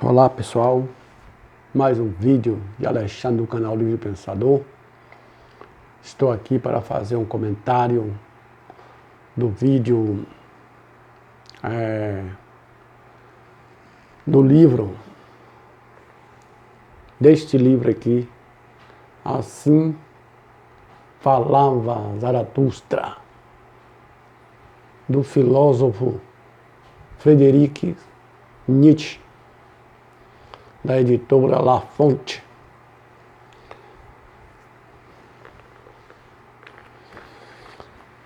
Olá pessoal, mais um vídeo de Alexandre do canal Livre Pensador. Estou aqui para fazer um comentário do vídeo do livro, deste livro aqui, Assim Falava Zaratustra, do filósofo Friedrich Nietzsche, da editora La Fonte.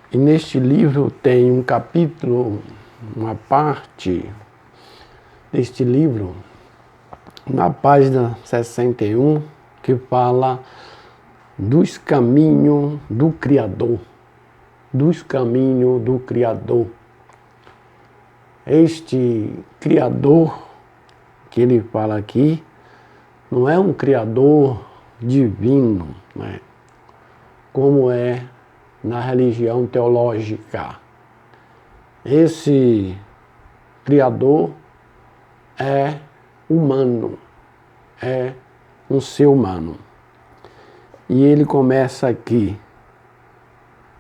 E neste livro tem um capítulo, uma parte deste livro, na página 61, que fala dos caminhos do Criador. Dos caminhos do Criador. Este Criador que ele fala aqui não é um Criador divino, né? Como é na religião teológica. Esse Criador é humano, é um ser humano. E ele começa aqui: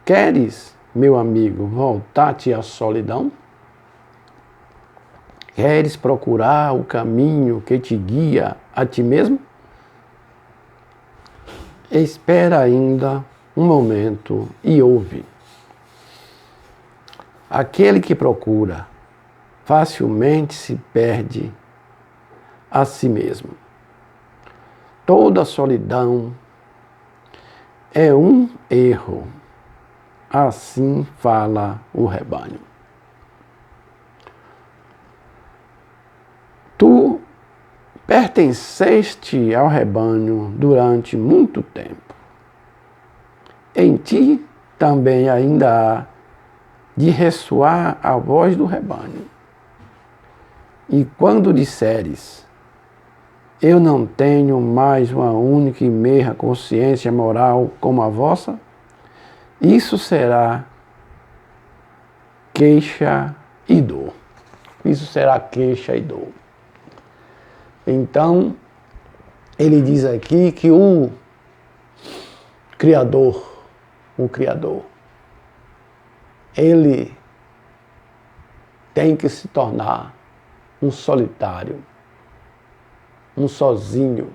queres, meu amigo, voltar-te à solidão? Queres procurar o caminho que te guia a ti mesmo? Espera ainda um momento e ouve. Aquele que procura facilmente se perde a si mesmo. Toda solidão é um erro. Assim fala o rebanho. Tu pertenceste ao rebanho durante muito tempo. Em ti também ainda há de ressoar a voz do rebanho. E quando disseres, eu não tenho mais uma única e meia consciência moral como a vossa, isso será queixa e dor. Isso será queixa e dor. Então, ele diz aqui que o Criador, ele tem que se tornar um solitário, um sozinho,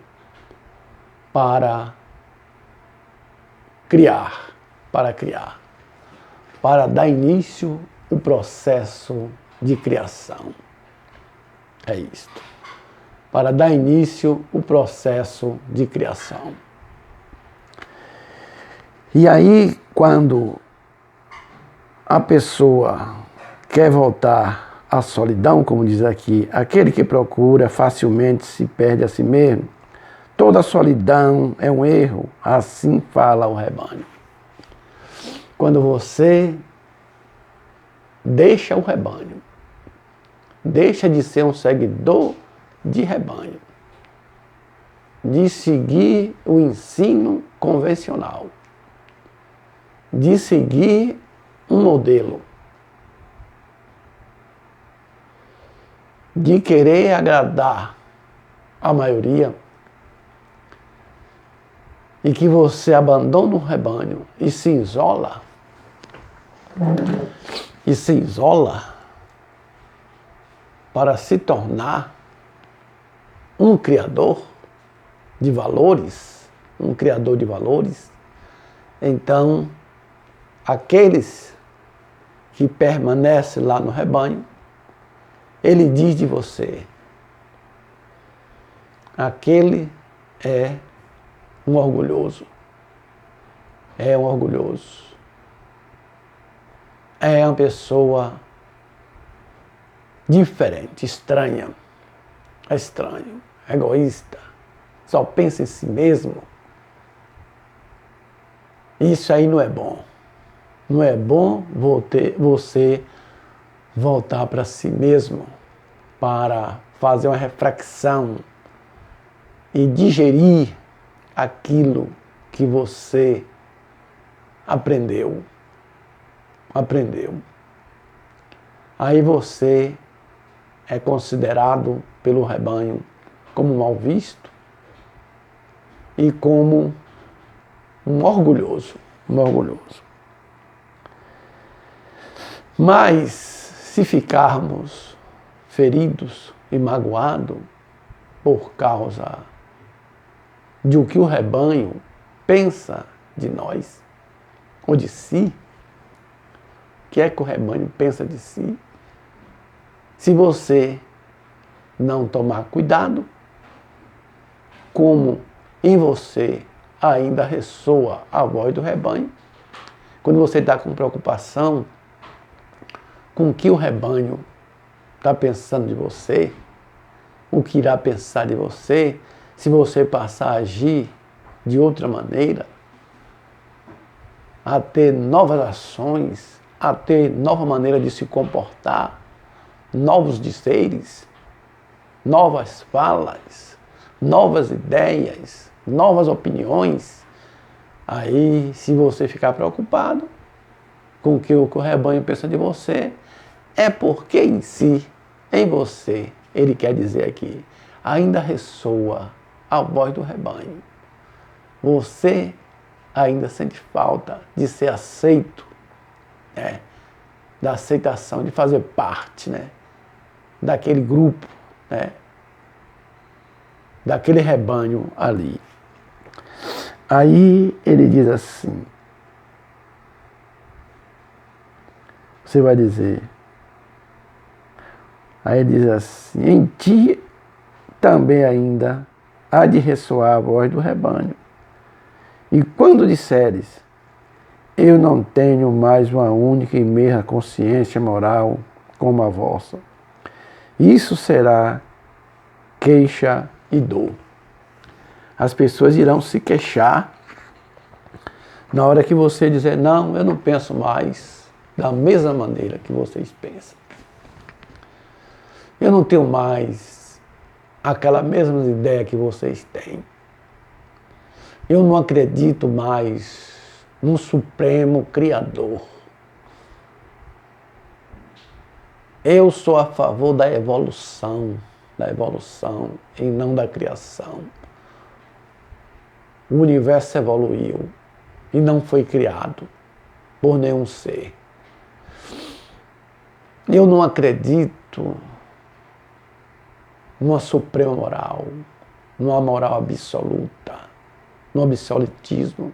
para criar, para dar início ao processo de criação. É isto. Para dar início ao processo de criação. E aí, quando a pessoa quer voltar à solidão, como diz aqui, aquele que procura facilmente se perde a si mesmo. Toda solidão é um erro, assim fala o rebanho. Quando você deixa o rebanho, deixa de ser um seguidor de rebanho, de seguir o ensino convencional, de seguir um modelo, de querer agradar a maioria, e que você abandona o rebanho e se isola, para se tornar um criador de valores, então aqueles que permanecem lá no rebanho, ele diz de você, aquele é um orgulhoso, é uma pessoa diferente, estranha, é estranho, egoísta, só pensa em si mesmo. Isso aí não é bom. Não é bom você voltar para si mesmo, para fazer uma reflexão e digerir aquilo que você aprendeu. Aí você é considerado pelo rebanho como mal visto e como um orgulhoso. Mas, se ficarmos feridos e magoados por causa de o que o rebanho pensa de nós, ou de si, o que é que o rebanho pensa de si? Se você não tomar cuidado, como em você ainda ressoa a voz do rebanho, quando você está com preocupação com o que o rebanho está pensando de você, o que irá pensar de você, se você passar a agir de outra maneira, a ter novas ações, a ter nova maneira de se comportar, novos dizeres, novas falas, novas ideias, novas opiniões. Aí, se você ficar preocupado com o que o rebanho pensa de você, é porque em si, em você, ele quer dizer aqui, ainda ressoa a voz do rebanho. Você ainda sente falta de ser aceito, da aceitação, de fazer parte, daquele grupo, daquele rebanho ali. Aí ele diz assim, você vai dizer, aí ele diz assim, em ti também ainda há de ressoar a voz do rebanho. E quando disseres, eu não tenho mais uma única e mesma consciência moral como a vossa, isso será queixa e dor. As pessoas irão se queixar na hora que você dizer, não, eu não penso mais da mesma maneira que vocês pensam. Eu não tenho mais aquela mesma ideia que vocês têm. Eu não acredito mais no Supremo Criador. Eu sou a favor da evolução e não da criação. O universo evoluiu e não foi criado por nenhum ser. Eu não acredito numa suprema moral, numa moral absoluta, no absolutismo.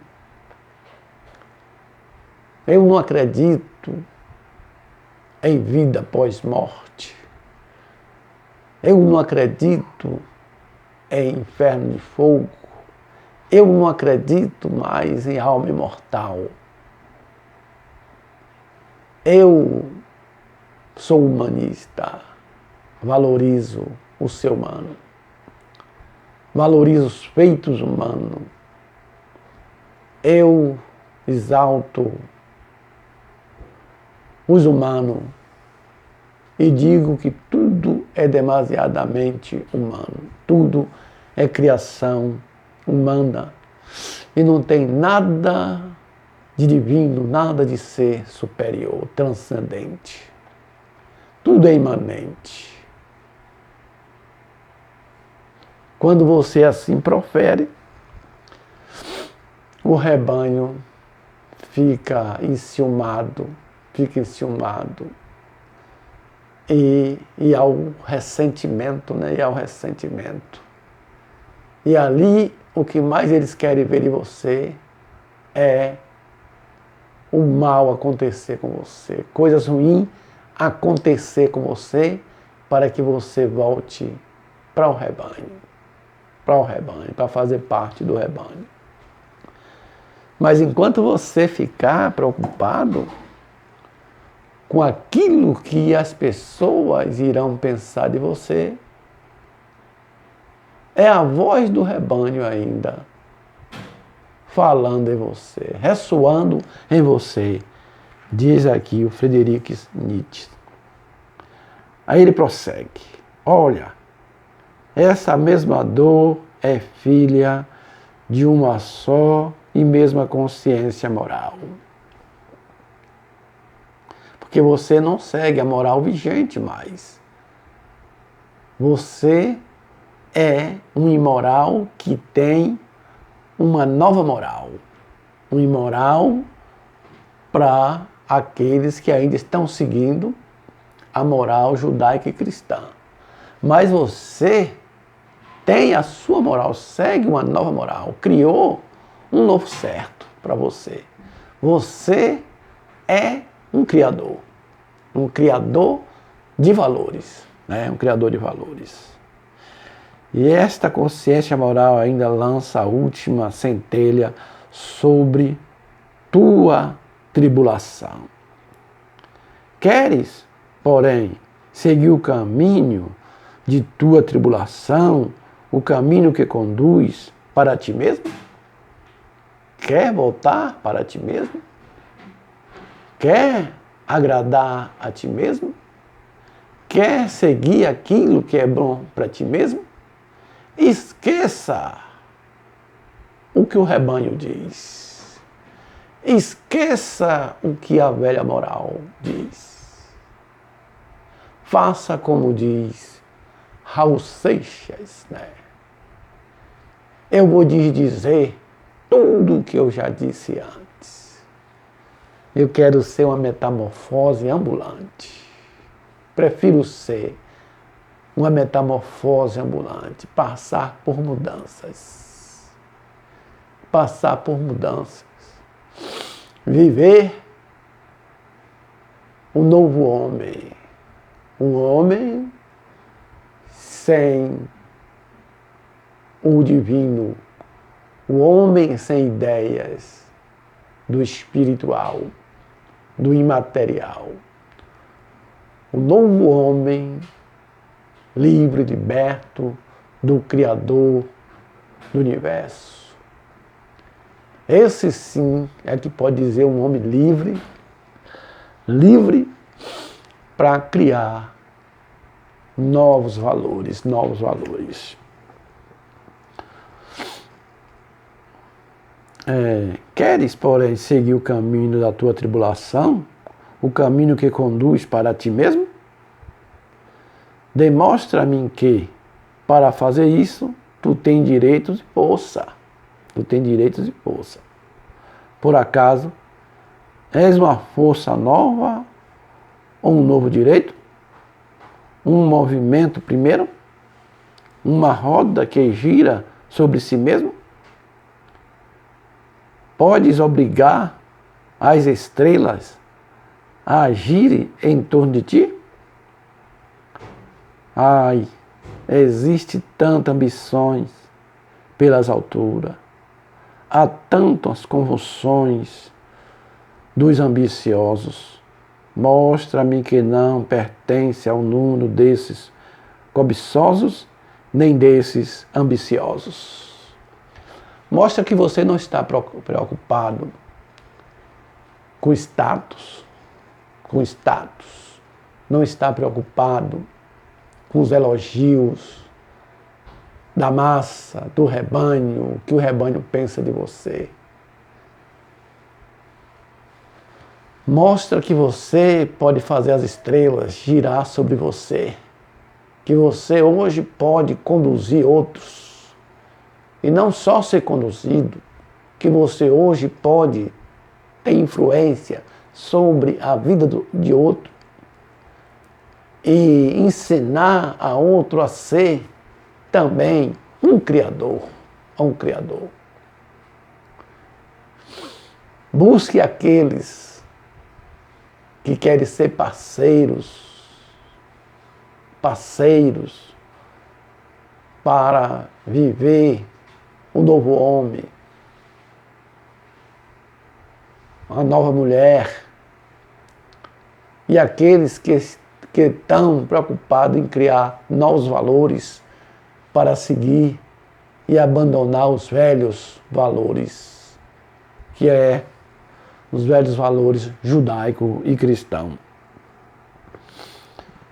Eu não acredito em vida pós-morte. Eu não acredito em inferno de fogo. Eu não acredito mais em alma imortal. Eu sou humanista, valorizo o ser humano, valorizo os feitos humanos. Eu exalto os humanos e digo que tudo é demasiadamente humano, tudo é criação humana e não tem nada de divino, nada de ser superior, transcendente. Tudo é imanente. Quando você assim profere, o rebanho fica enciumado e ao ressentimento, e ao ressentimento. E ali o que mais eles querem ver de você é o mal acontecer com você, coisas ruins acontecer com você para que você volte para o rebanho, para fazer parte do rebanho. Mas enquanto você ficar preocupado com aquilo que as pessoas irão pensar de você, é a voz do rebanho ainda falando em você, ressoando em você, diz aqui o Friedrich Nietzsche. Aí ele prossegue, olha, essa mesma dor é filha de uma só e mesma consciência moral. Porque você não segue a moral vigente mais. Você é um imoral que tem uma nova moral. Um imoral para aqueles que ainda estão seguindo a moral judaica e cristã. Mas você tem a sua moral, segue uma nova moral, criou um novo certo para você. Você é um criador de valores, né? Um criador de valores. E esta consciência moral ainda lança a última centelha sobre tua tribulação. Queres, porém, seguir o caminho de tua tribulação, o caminho que conduz para ti mesmo? Quer voltar para ti mesmo? Quer agradar a ti mesmo? Quer seguir aquilo que é bom para ti mesmo? Esqueça o que o rebanho diz. Esqueça o que a velha moral diz. Faça como diz Raul Seixas, né? Eu vou lhes dizer tudo o que eu já disse antes. Eu quero ser uma metamorfose ambulante. Prefiro ser uma metamorfose ambulante, passar por mudanças. Passar por mudanças. Viver um novo homem. Um homem sem o divino. O homem sem ideias do espiritual, do imaterial. O novo homem livre, liberto do Criador do universo. Esse sim é que pode dizer um homem livre, livre para criar novos valores, novos valores. Queres, porém, seguir o caminho da tua tribulação, o caminho que conduz para ti mesmo? Demonstra-me que, para fazer isso, tu tens direitos e poça. Tu tens direitos e poça. Por acaso, és uma força nova ou um novo direito? Um movimento primeiro? Uma roda que gira sobre si mesmo? Podes obrigar as estrelas a agirem em torno de ti? Ai, existe tantas ambições pelas alturas. Há tantas convulsões dos ambiciosos. Mostra-me que não pertence ao número desses cobiçosos, nem desses ambiciosos. Mostra que você não está preocupado com status, não está preocupado com os elogios da massa, do rebanho, o que o rebanho pensa de você. Mostra que você pode fazer as estrelas girar sobre você, que você hoje pode conduzir outros. E não só ser conduzido, que você hoje pode ter influência sobre a vida de outro e ensinar a outro a ser também um criador. Busque aqueles que querem ser parceiros para viver um novo homem, uma nova mulher, e aqueles que estão preocupados em criar novos valores para seguir e abandonar os velhos valores, que é os velhos valores judaico e cristão.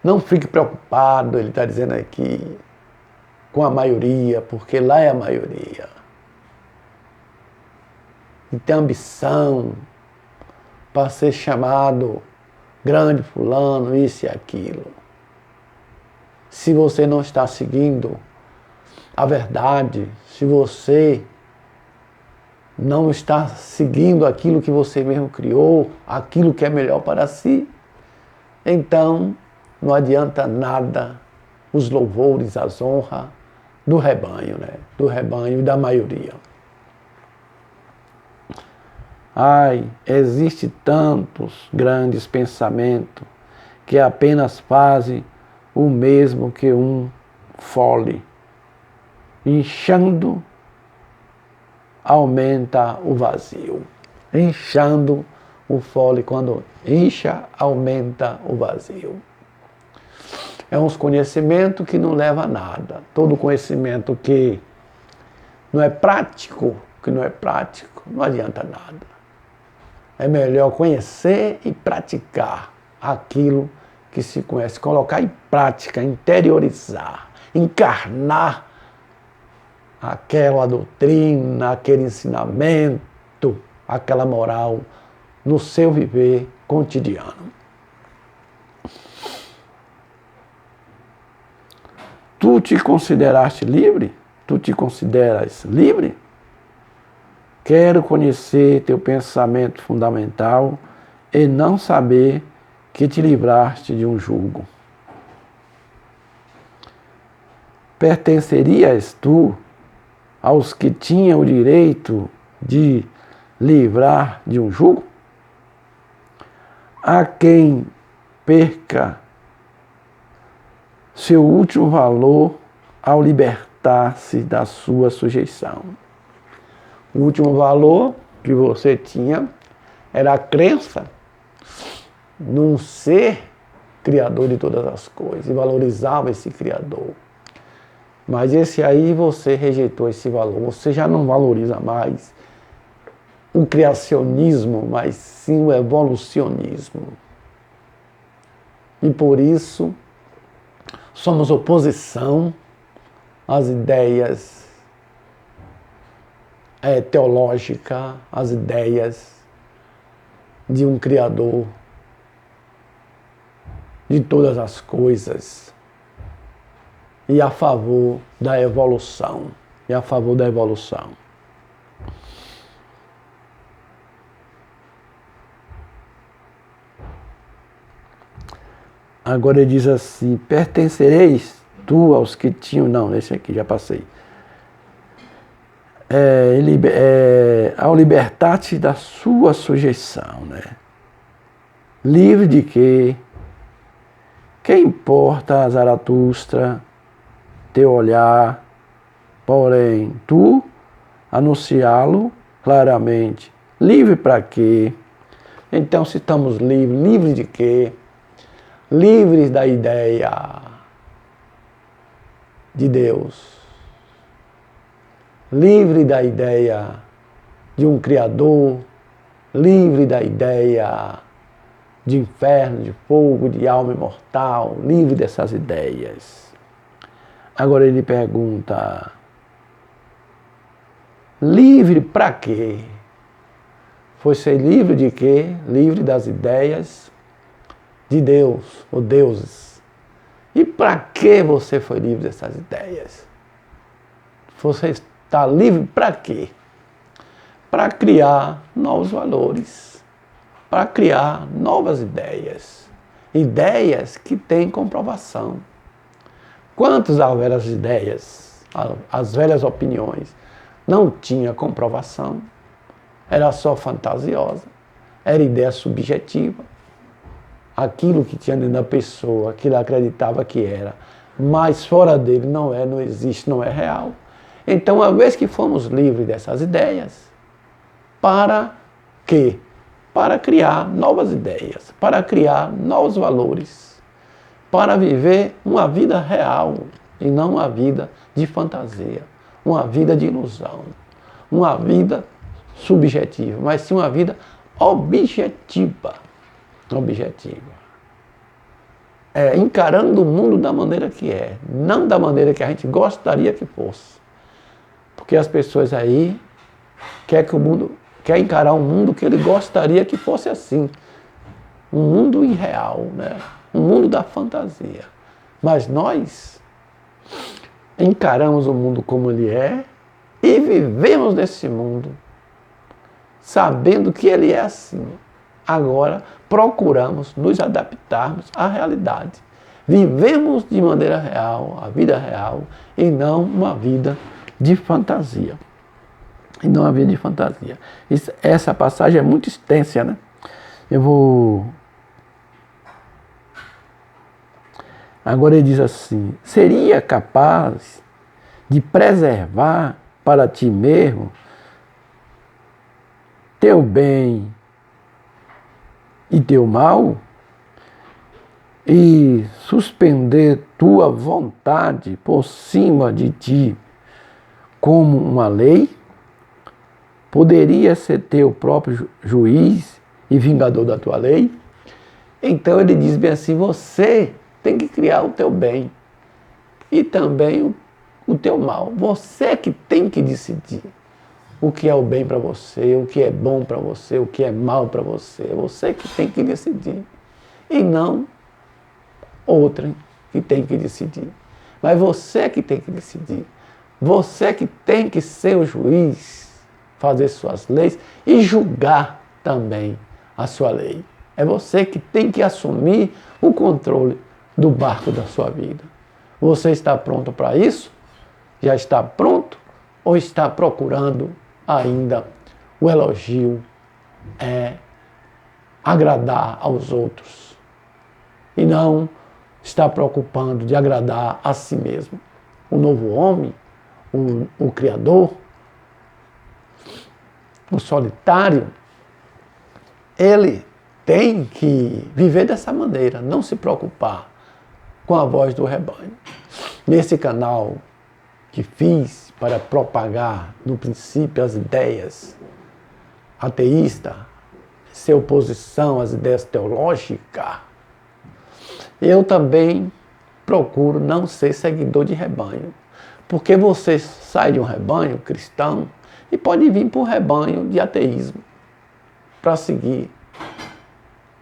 Não fique preocupado, ele está dizendo aqui, com a maioria, porque lá é a maioria. E tem ambição para ser chamado grande fulano, isso e aquilo. se você não está seguindo a verdade, se você não está seguindo aquilo que você mesmo criou, aquilo que é melhor para si, então não adianta nada os louvores, as honras do rebanho, né? Do rebanho e da maioria. Ai, existe tantos grandes pensamentos que apenas fazem o mesmo que um fole. Inchando, aumenta o vazio. Inchando o fole, quando incha, aumenta o vazio. É uns conhecimentos que não leva a nada. Todo conhecimento que não é prático, não adianta nada. É melhor conhecer e praticar aquilo que se conhece, colocar em prática, interiorizar, encarnar aquela doutrina, aquele ensinamento, aquela moral no seu viver cotidiano. Tu te consideraste livre? Tu te consideras livre? Quero conhecer teu pensamento fundamental e não saber que te livraste de um jugo. Pertencerias tu aos que tinham o direito de livrar de um jugo? A quem perca seu último valor ao libertar-se da sua sujeição. O último valor que você tinha era a crença num ser criador de todas as coisas, e valorizava esse criador. Mas esse aí você rejeitou esse valor, você já não valoriza mais o criacionismo, mas sim o evolucionismo. E por isso somos oposição às ideias teológicas, às ideias de um Criador de todas as coisas e a favor da evolução. Agora ele diz assim: pertencereis tu aos que tinham... Não, esse aqui já passei. Ao libertar-te da sua sujeição, né? Livre de quê? Que importa, Zaratustra, teu olhar, porém, tu anunciá-lo claramente. Livre para quê? Então, se estamos livres, livres de quê? Livres da ideia de Deus, livre da ideia de um Criador, livre da ideia de inferno, de fogo, de alma imortal, livre dessas ideias. Agora ele pergunta: livre para quê? Foi ser livre de quê? Livre das ideias de Deus, ou deuses. E para que você foi livre dessas ideias? Você está livre para quê? Para criar novos valores, para criar novas ideias. Ideias que têm comprovação. Quantas as velhas ideias, as velhas opiniões, não tinha comprovação? Era só fantasiosa, era ideia subjetiva. Aquilo que tinha dentro da pessoa, que ele acreditava que era, mas fora dele não é, não existe, não é real. Então, uma vez que fomos livres dessas ideias, para quê? Para criar novas ideias, para criar novos valores, para viver uma vida real e não uma vida de fantasia, uma vida de ilusão, uma vida subjetiva, mas sim uma vida objetiva. Encarando o mundo da maneira que é, não da maneira que a gente gostaria que fosse. Porque as pessoas aí quer encarar um mundo que ele gostaria que fosse assim. Um mundo irreal, né? Um mundo da fantasia. Mas nós encaramos o mundo como ele é e vivemos nesse mundo sabendo que ele é assim. Agora procuramos nos adaptarmos à realidade. Vivemos de maneira real, a vida real, e não uma vida de fantasia. E não uma vida de fantasia. Essa passagem é muito extensa, né? Eu vou... Agora ele diz assim: seria capaz de preservar para ti mesmo teu bem e teu mal, e suspender tua vontade por cima de ti como uma lei? Poderia ser teu próprio juiz e vingador da tua lei? Então ele diz bem assim: você tem que criar o teu bem e também o teu mal. Você que tem que decidir o que é o bem para você, o que é bom para você, o que é mal para você. Você que tem que decidir. E não outra que tem que decidir. Mas você que tem que decidir. Você que tem que ser o juiz, fazer suas leis e julgar também a sua lei. É você que tem que assumir o controle do barco da sua vida. Você está pronto para isso? Já está pronto? Ou está procurando ainda o elogio, agradar aos outros? E não está preocupando de agradar a si mesmo. O novo homem, o Criador, o solitário, ele tem que viver dessa maneira, não se preocupar com a voz do rebanho. Nesse canal que fiz para propagar, no princípio, as ideias ateístas, ser oposição às ideias teológicas, eu também procuro não ser seguidor de rebanho. Porque você sai de um rebanho cristão e pode vir para um rebanho de ateísmo para seguir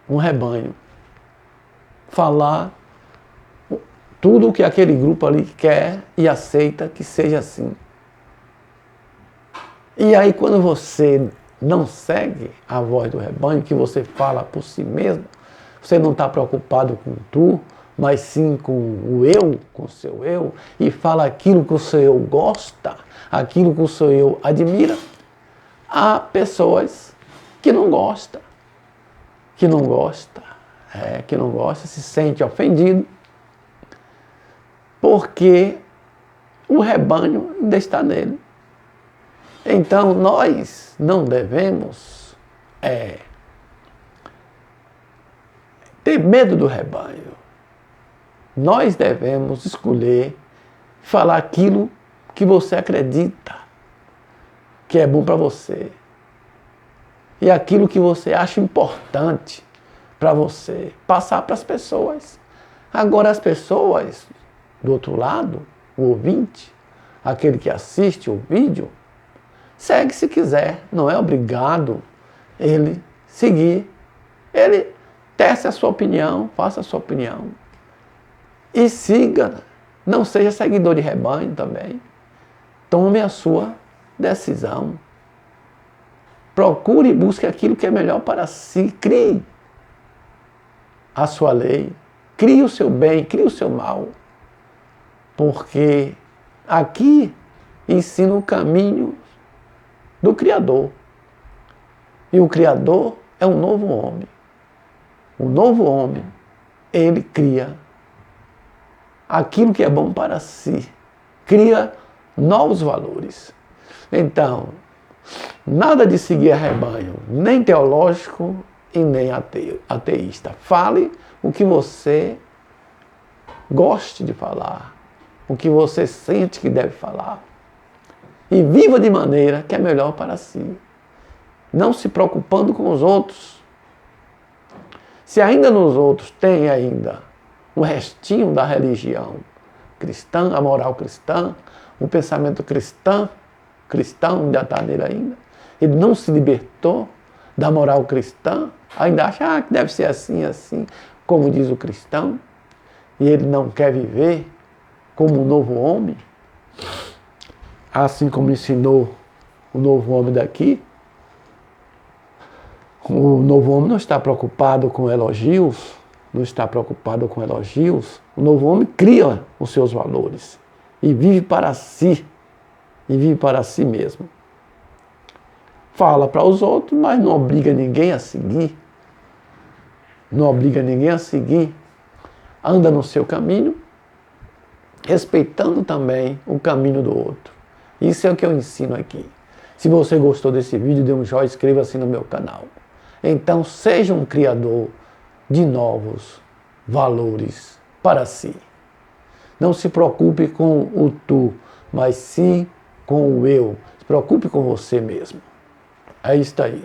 um rebanho. Falar tudo o que aquele grupo ali quer e aceita que seja assim. E aí quando você não segue a voz do rebanho, que você fala por si mesmo, você não está preocupado com tu, mas sim com o eu, com o seu eu, e fala aquilo que o seu eu gosta, aquilo que o seu eu admira. Há pessoas que não gostam, que não gosta, se sente ofendido, porque o rebanho ainda está nele. Então nós não devemos ter medo do rebanho. Nós devemos escolher falar aquilo que você acredita que é bom para você. E aquilo que você acha importante para você passar para as pessoas. Agora as pessoas do outro lado, o ouvinte, aquele que assiste o vídeo, segue se quiser, não é obrigado ele seguir. Ele teste a sua opinião, faça a sua opinião. E siga, não seja seguidor de rebanho também. Tome a sua decisão. Procure e busque aquilo que é melhor para si. Crie a sua lei. Crie o seu bem, crie o seu mal. Porque aqui ensina o caminho do Criador. E o Criador é um novo homem. O novo homem, ele cria aquilo que é bom para si. Cria novos valores. Então, nada de seguir a rebanho, nem teológico e nem ateísta. Fale o que você goste de falar, o que você sente que deve falar. E viva de maneira que é melhor para si. Não se preocupando com os outros. Se ainda nos outros tem ainda um restinho da religião cristã, a moral cristã, o pensamento cristão ainda está nele ainda. Ele não se libertou da moral cristã, ainda acha que deve ser assim, assim, como diz o cristão. e ele não quer viver como um novo homem, assim como ensinou o novo homem daqui, o novo homem não está preocupado com elogios, não está preocupado com elogios. O novo homem cria os seus valores e vive para si, e vive para si mesmo. Fala para os outros, mas não obriga ninguém a seguir. Não obriga ninguém a seguir. Anda no seu caminho, respeitando também o caminho do outro. Isso é o que eu ensino aqui. Se você gostou desse vídeo, dê um joinha, inscreva-se no meu canal. Então, seja um criador de novos valores para si. Não se preocupe com o tu, mas sim com o eu. Se preocupe com você mesmo. É isso aí.